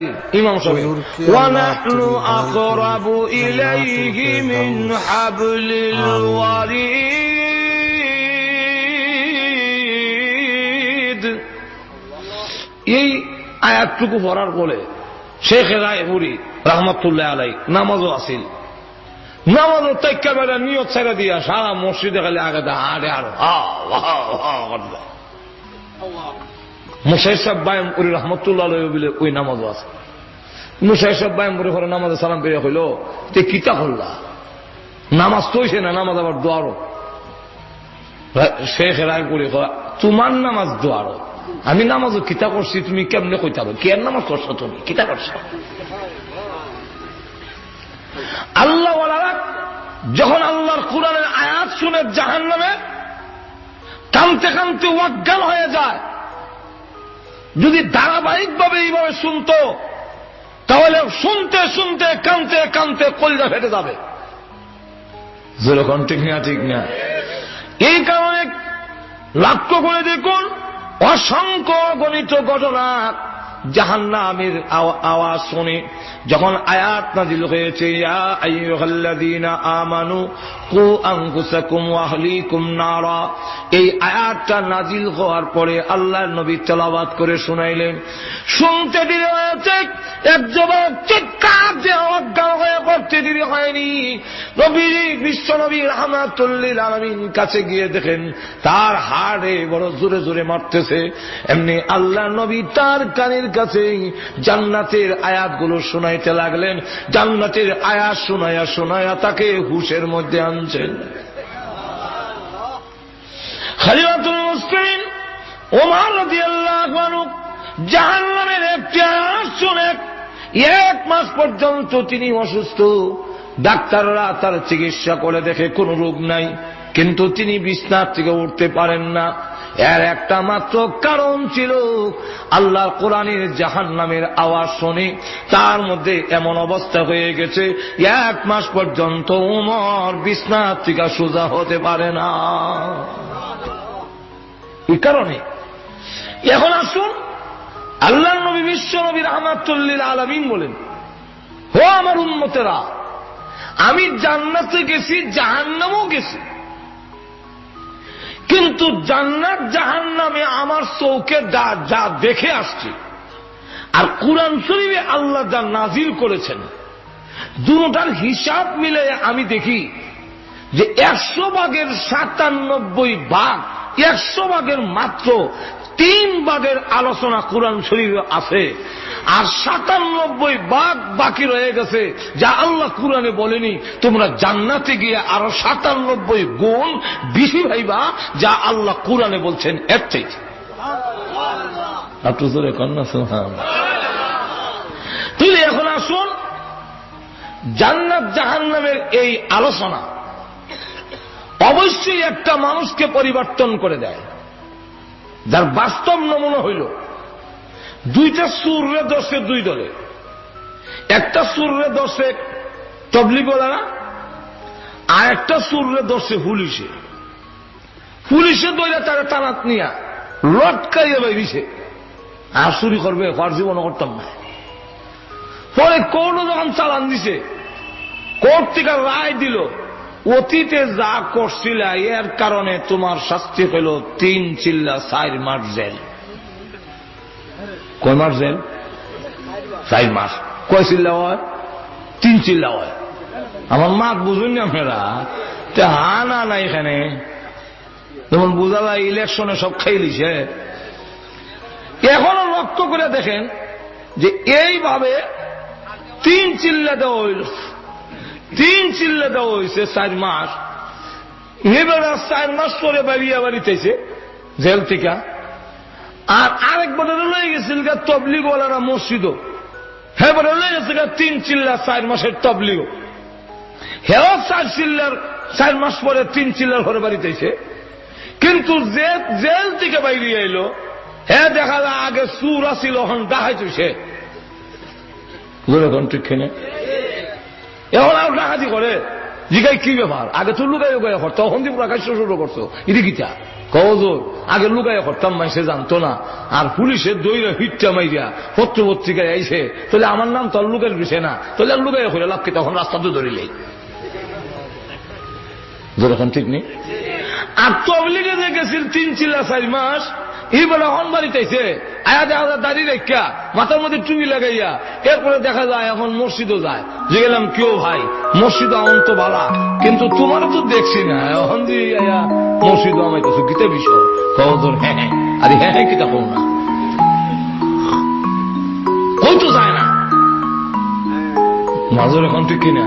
ইমাম সাহেব ওয়া নাহনু আকরাবু ইলাইহি মিন হাবলিল ওয়ারিদ। এই আয়াতটুকু পড়ার পরে শেখ রায়পুরি রহমতুল্লাহ আলাইহি নামাজও আসিল, নামাজও তাইকা বেড়া নিয়ত ছেড়ে দিয়া সারা মসজিদে খালি আগে হাড়ে আর মুসাইর সাহেব বায়ামপুরি রহমতুল্লাহ আলাইহি বলে ওই নামাজও আছে। মুসাইর সাহেব বায়ামপুরি ঘরে নামাজে সালাম পেয়ে হইল তে কিতা করলা, নামাজ তো হইছে না, নামাজ আবার দোয়ারও। শেখ রায়পুরি তোমার নামাজ দোয়ারও, আমি নামাজও কিতা করছি তুমি কেমনে কইতা হবে, কেন নামাজ করছো তুমি, কিতা করছো? আল্লাহ যখন আল্লাহর কোরআনের আয়াত শুনে জাহান্নামে কানতে কানতে অজ্ঞান হয়ে যায়, যদি ধারাবাহিকভাবে এইভাবে শুনতো তাহলে শুনতে শুনতে কানতে কানতে কলিজা ফেটে যাবে। যেরকম ঠিক না, ঠিক না? এই কারণে লক্ষ্য করে দেখুন অসংখ্য গণিত ঘটনা জাহান্নামের আওয়াজ শুনে যখন আয়াত নাযিল হয়েছে, ইয়া আইয়ুহাল্লাযীনা আমানু কু আনফুসাকুম ওয়া আহলিকুম নারা, এই আয়াতটা নাযিল হওয়ার পরে আল্লাহর নবী তেলাওয়াত করে শুনাইলেন। শুনতে দেরি হয়েছে, এক যুবক চিৎকার দিয়ে অজ্ঞান হয়ে পড়তে দেরি হয়নি। নবী বিশ্বনবী রাহমাতুল লিল আলামিন কাছে গিয়ে দেখেন তার হাড়ে বড় জোরে জোরে মারতেছে। এমনি আল্লাহর নবী তার কানের কাছে জান্নাতের আয়াতগুলো শোনাইতে লাগলেন। জান্নাতের আয়াত শোনায়া শোনায়া তাকে হুশের মধ্যে আনছেন। খলিফাতুল মুসলিমিন ওমর রাদিয়াল্লাহু আনহু জাহান্নামের একটি আয়াত শুনে 1 মাস পর্যন্ত তিনি অসুস্থ। ডাক্তাররা তার চিকিৎসা করে দেখে কোনো রোগ নাই, কিন্তু তিনি বিছানা থেকে উঠতে পারেন না। এর একটা মাত্র কারণ ছিল, আল্লাহর কোরআনের জাহান্নামের আওয়াজ শুনে তার মধ্যে এমন অবস্থা হয়ে গেছে 1 মাস পর্যন্ত ওমর বিছানা থেকে সোজা হতে পারে না। এই কারণে এখন আসুন আল্লাহর নবী বিশ্ব নবী রাহমাতুল লিল আলামিন বলেন, হো আমার উম্মতেরা, আমি জান্নাতে গেছি জাহান্নামও গেছি, কিন্তু জান্নাত জাহান্নামে আমার চোখে যা দেখে আসছি আর কোরআন শরীফে আল্লাহ যা নাজিল করেছেন দুটোটার হিসাব মিলে আমি দেখি যে 100 ভাগের 97 ভাগ, 100 ভাগের মাত্র 3 ভাগের আলোচনা কোরআন শরীফে আছে, আর 97 ভাগ বাকি রয়ে গেছে যা আল্লাহ কোরআনে বলেনি। তোমরা জান্নাতে গিয়ে আরো 97 গুণ বেশি ভাইবা যা আল্লাহ কোরআনে বলছেন এর চাইতে। একটু জোরে কন্যা সুবহানাল্লাহ। তুই এখন আসুন জান্নাত জাহান্নামের এই আলোচনা অবশ্যই একটা মানুষকে পরিবর্তন করে দেয়। যার বাস্তব নমুনা হইল 2টা সুররে দর্শে 2 দলে, একটা সুররে দর্শে তবলিগওয়ালারা আর একটা সুররে দর্শে পুলিশে। পুলিশে দইরা তারা টানাত নিয়া লটকাইয়া বাইরিছে আর চুরি করবে, হওয়ার জীবন করতাম না। পরে কোর্টও যখন চালান দিছে, কোর্ট থেকে রায় দিল অতীতে যা করছিল এর কারণে তোমার শাস্তি হইল 3 চিল্লা 4 মাস জেল। কয় মাস জেল? 4 মাস। কয় চিল্লা হয়? 3 চিল্লা হয়। আমার মাত বুঝুন না আপনারা, হা না না এখানে যেমন বুঝালা ইলেকশনে সব খাইলিছে। এখনো লক্ষ্য করে দেখেন যে এইভাবে 3 চিল্লা দেওয়া হইল, 3 চিল্লা দেওয়া হয়েছে 4 মাস। এবার 4 মাস পরে বাড়িয়া বাড়িতেছে জেল থেকে। আর আরেকবার লয়ে গেছিল তবলিগওয়ালারা মসজিদও, হ্যাঁ লয়ে গেছে 3 চিল্লা 4 মাসের তবলিগ। হেও 4 চিল্লার 4 মাস পরে 3 চিল্লার ঘরে বাড়িতেছে, কিন্তু জেল থেকে বাইরে এলো হ্যাঁ দেখা যায় আগে সুর আসিল এখন ডাকাইছে। ঠিক কিনা? এখন আর ডাকাতি করে জিগাই কি ব্যাপার, আগে তো লুকাই তখন দিয়ে প্রকাশ শুরু করছো, এটি কিটা কওজোর আগে লুকাইয়া করতাম, মাইসে জানতো না, আর পুলিশের দইরা হিটটা মাইরা পত্র পত্রিকায় আইসে, তাহলে আমার নাম তো আর লুকের বিষয় না, তাহলে আর লুকাইয়া করে লাভ কি, তখন রাস্তা তো ধরিলেই যেরকম ঠিক নেই। আর তবলিগে যে গেছিল 3 চিল্লা 4 মাস, এই বেলা হন বাড়িতেছে আয়া দেখা যায় দাঁড়িয়ে রেখা মাথার মধ্যে টুপি লাগাইয়া, এরপরে দেখা যায় এখন মসজিদও যায়। যে গেলাম কেউ ভাই মসজিদ এখন তো ভালা, কিন্তু তোমার তো দেখছি না, এখন যে মসজিদ আমার কাছে গীতা বিষয় কও তোর হ্যাঁ হ্যাঁ, আরে হ্যাঁ হ্যাঁ কিতা কও না, কই তো যায় না মাজর এখন ঠিক কিনা,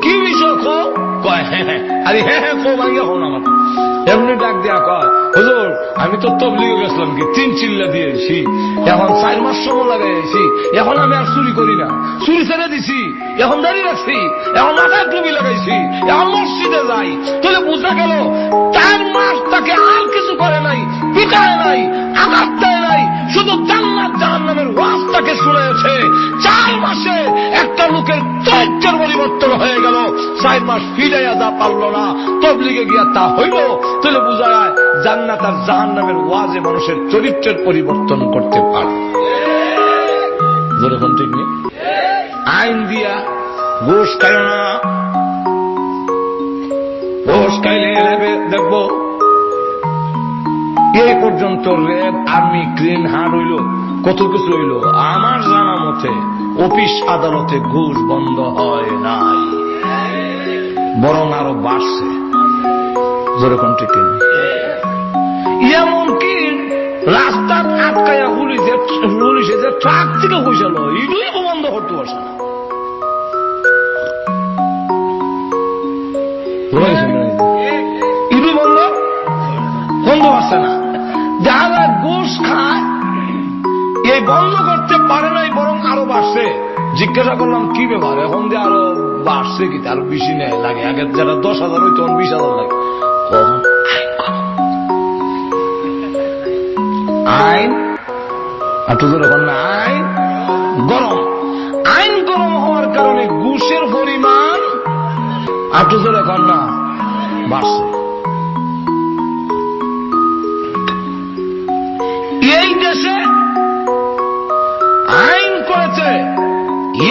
কি বিষয় কও, কয় হ্যাঁ হ্যাঁ, আরে হ্যাঁ হ্যাঁ কও ভাঙ্গা হও না, মাথা এমনি ডাক দেয়া কয় হুজুর আমি তো তবলিগে গেছিলাম কি 3 চিল্লা দিয়েছি, এখন 4 মাস সময় লাগাইছি, এখন আমি আর চুরি করি না, চুরি ছেড়ে দিছি, এখন দাঁড়িয়ে রাখছি, এখন মাথায় টুপি লাগাইছি, এখন মসজিদে যাই। তাহলে বোঝা গেল 4 মাস তাকে আর কিছু করে নাই, পিটায় নাই, আঘাত দেয় নাই, শুধু জান্নাত জাহান্নামের ওয়াজ তাকে শুনেছে। 4 মাসে একটা লোকের চরিত্রের পরিবর্তন হয়ে গেল, 4 মাস ফিরাইয়া যা পারল না, তবলিগে গিয়া তা হইল। তাহলে বোঝা যায় জান্নাত আর জাহান্নামের ওয়াজে মানুষের চরিত্রের পরিবর্তন করতে পারে, যেরকম ঠিক নেই। আইন দিয়া ঘুষ খাইও না, ঘুষ খাইলে দেখব এই পর্যন্ত রেড আর্মি গ্রিন হার্ট হইল, কত কিছু হইল, আমার জানা মতে অফিস আদালতে ঘুষ বন্ধ হয় নাই, বরং আরো বাড়ছে, যেরকম ঠিক নেই। এমনকি রাস্তা আটকাইয়া পুলিশে যে ট্রাক থেকে হয়েছিল এটাই বন্ধ করতে পারছে না, ইডুই বন্ধ পারছে না। যারা ঘুষ খায় এই বন্ধ করতে পারে নাই, বরং আরো বাড়ছে। জিজ্ঞাসা করলাম কি ব্যাপার, এখন যে আরো বাড়ছে কি, আরো বেশি নেয় লাগে, আগে যারা 10,000 হইতো 20,000 লাগে। আইন আইন গরম, আইন গরম হওয়ার কারণে ঘুষের পরিমাণ আটুজোর এখন না বাড়ছে। এই দেশে আইন করেছে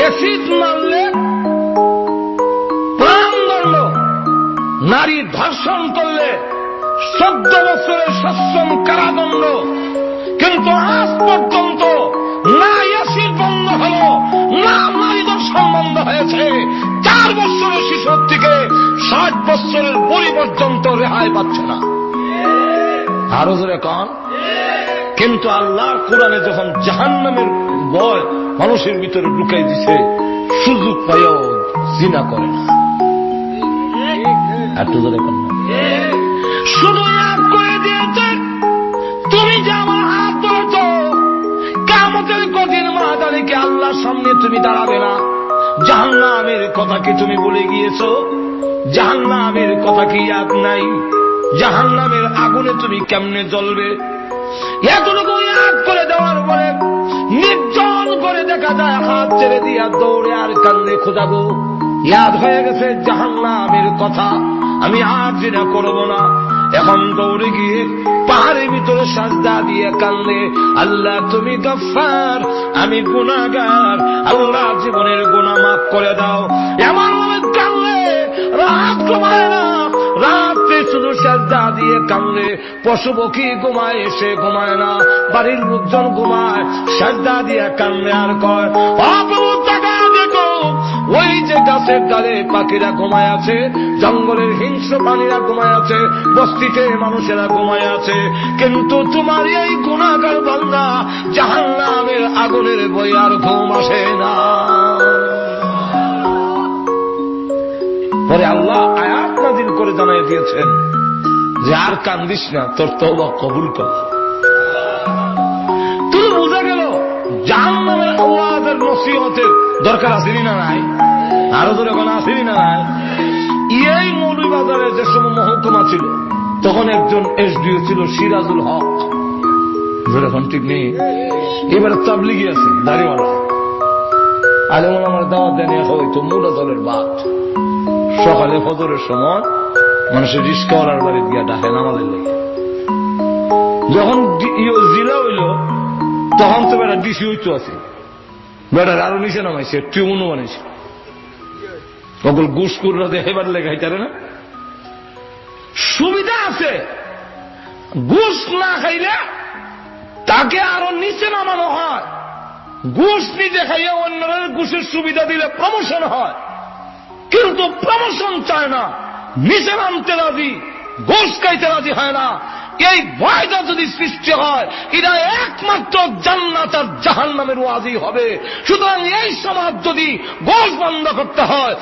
এসিড মারলে প্রাণদণ্ড, নারী ধর্ষণ করলে 14 বছরের সশ্রম কারাদণ্ড, কিন্তু আজ পর্যন্ত না এসিড বন্ধ হল, না নারী ধর্ষণ বন্ধ হয়েছে। 4 বছরের শিশুর থেকে 60 বছরের বুড়ি পর্যন্ত রেহাই পাচ্ছে না, আরো জোরে কন। কিন্তু আল্লাহর কোরআনে যখন জাহান্নামের ভয় মানুষের ভিতরে ঢুকাই দিছে, সুযোগ পাইও জিনা করে না, একটু জোরে কন। শুধু এক করে দিয়েছে, তুমি যে আমার হাত ধরেছ, কিয়ামতের কঠিন ময়দানে আল্লাহর সামনে তুমি দাঁড়াবে না। জাহান্নামের কথা কি তুমি বলে গিয়েছ? জাহান্নামের কথা কি ইয়াদ নাই? জাহান্নামের আগুনে তুমি কেমনে জ্বলবে? এতটুকু ইয়াদ করে দেওয়ার পরে নির্জন করে দেখা যায় হাত ছেড়ে দিয়া দৌড়ে আর কান্দে, খোদা গো ইয়াদ হয়ে গেছে জাহান্নামের কথা, আমি আর যেটা করবো না। এখন দৌড়ে গিয়ে পাহাড়ের ভিতরে সাজদা দিয়ে কান্দে, আল্লাহ তুমি গফফার, আমি গুনাহগার, আল্লাহ জীবনের গুনাহ মাফ করে দাও। এমন কান্দে, রাত ঘুমায় না, রাত্রে শুধু সাজদা দিয়ে কান্দে। পশু পক্ষী ঘুমায়, সে ঘুমায় না, বাড়ির লোকজন ঘুমায়, সাজদা দিয়ে কান্দে আর কয় অপূর্ব টাকা দেখো, ওই যে গাছের ডালে পাখিরা ঘুমায় আছে, জঙ্গলের হিংস্র প্রাণীরা ঘুমায় আছে, বস্তিতে মানুষেরা ঘুমায় আছে, কিন্তু তোমার এই গুনাহগার বান্দা জাহান্নামের আগুনের বই আর ঘুম আসে না। পরে আল্লাহ আয়াত নাযিল করে জানাই দিয়েছেন যে আর কান্দিস না, তোর তওবা কবুল কর। তুমি বুঝা গেল জাহান্নামের আওয়াজের নসিহতের দরকার আসেনি না নাই? আরো ধরে এখন আসেনি না নাই? এই মৌলভীবাজারে যে সময় মহকুমা ছিল, তখন একজন এসডিও ছিল সিরাজুল হক, এখন ঠিক নেই, এবারে তাবলিগি আছে দাড়িওয়ালা, আলেমন আমার দাওয়াত দেন হয়তো মুলা দলের বাদ। সকালে ফজরের সময় মানুষের রিস্কাওয়ালার বাড়ি গিয়া ডাকে নামাজের লেগে, যখন জিলা হইল তখন তো বেটা ডিসি হইতো আছে, বেটার আরো নিচে নামাইছে, ট্রিবিউনও বানাইছে। সকল ঘুষখোররা দেখাইবার লেগে হাইতারে না, সুবিধা আছে। ঘুষ না খাইলে তাকে আরো নিচে নামানো হয়, ঘুষ নিতে খাইয়া অন্যরা ঘুষের সুবিধা দিলে প্রমোশন হয়, কিন্তু প্রমোশন চায় না, নিচে নামতে রাজি, ঘুষ খাইতে রাজি হয় না। এই ভয়টা যদি সৃষ্টি হয়, এরা একমাত্র জান্নাত আর জাহান্নামের ওয়াজি হবে। সুতরাং এই সমাজ যদি ঘুষ বন্ধ করতে হয়,